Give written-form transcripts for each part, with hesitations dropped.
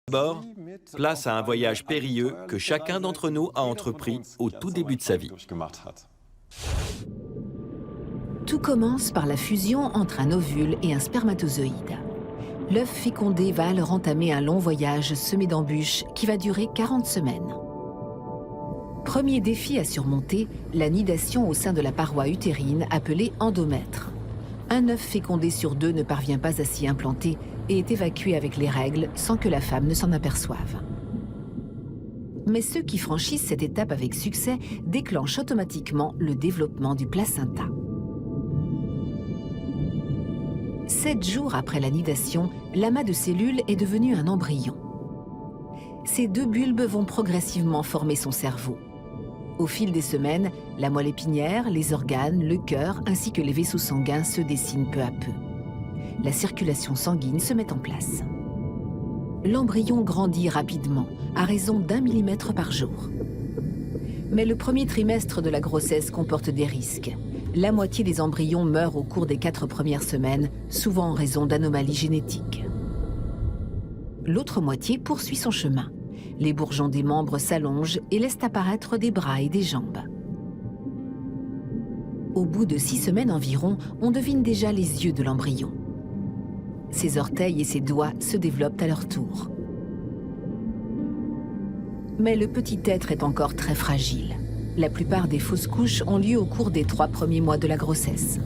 D'abord, place à un voyage périlleux que chacun d'entre nous a entrepris au tout début de sa vie. Tout commence par la fusion entre un ovule et un spermatozoïde. L'œuf fécondé va alors entamer un long voyage semé d'embûches qui va durer 40 semaines. Premier défi à surmonter, la nidation au sein de la paroi utérine appelée endomètre. Un œuf fécondé sur 2 ne parvient pas à s'y implanter et est évacué avec les règles sans que la femme ne s'en aperçoive. Mais ceux qui franchissent cette étape avec succès déclenchent automatiquement le développement du placenta. 7 jours après la nidation, l'amas de cellules est devenu un embryon. Ces 2 bulbes vont progressivement former son cerveau. Au fil des semaines, la moelle épinière, les organes, le cœur ainsi que les vaisseaux sanguins se dessinent peu à peu. La circulation sanguine se met en place. L'embryon grandit rapidement, à raison d'1 millimètre par jour. Mais le premier trimestre de la grossesse comporte des risques. La moitié des embryons meurent au cours des 4 premières semaines, souvent en raison d'anomalies génétiques. L'autre moitié poursuit son chemin. Les bourgeons des membres s'allongent et laissent apparaître des bras et des jambes. Au bout de 6 semaines environ, on devine déjà les yeux de l'embryon. Ses orteils et ses doigts se développent à leur tour. Mais le petit être est encore très fragile. La plupart des fausses couches ont lieu au cours des 3 premiers mois de la grossesse.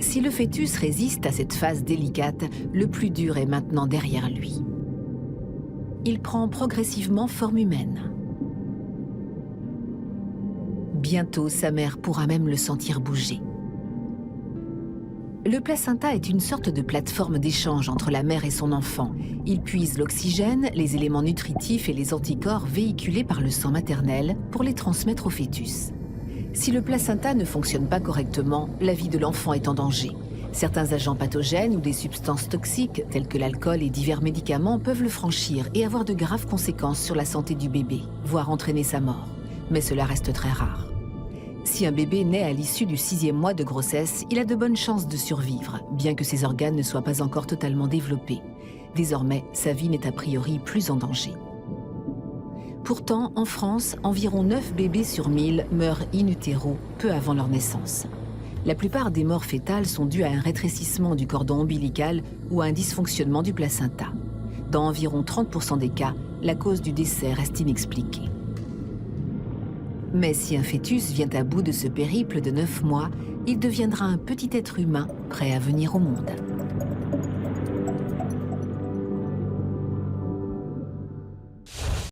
Si le fœtus résiste à cette phase délicate, le plus dur est maintenant derrière lui. Il prend progressivement forme humaine. Bientôt, sa mère pourra même le sentir bouger. Le placenta est une sorte de plateforme d'échange entre la mère et son enfant. Il puise l'oxygène, les éléments nutritifs et les anticorps véhiculés par le sang maternel pour les transmettre au fœtus. Si le placenta ne fonctionne pas correctement, la vie de l'enfant est en danger. Certains agents pathogènes ou des substances toxiques, telles que l'alcool et divers médicaments, peuvent le franchir et avoir de graves conséquences sur la santé du bébé, voire entraîner sa mort. Mais cela reste très rare. Si un bébé naît à l'issue du 6e mois de grossesse, il a de bonnes chances de survivre, bien que ses organes ne soient pas encore totalement développés. Désormais, sa vie n'est a priori plus en danger. Pourtant, en France, environ 9 bébés sur 1000 meurent in utero peu avant leur naissance. La plupart des morts fœtales sont dues à un rétrécissement du cordon ombilical ou à un dysfonctionnement du placenta. Dans environ 30% des cas, la cause du décès reste inexpliquée. Mais si un fœtus vient à bout de ce périple de 9 mois, il deviendra un petit être humain prêt à venir au monde.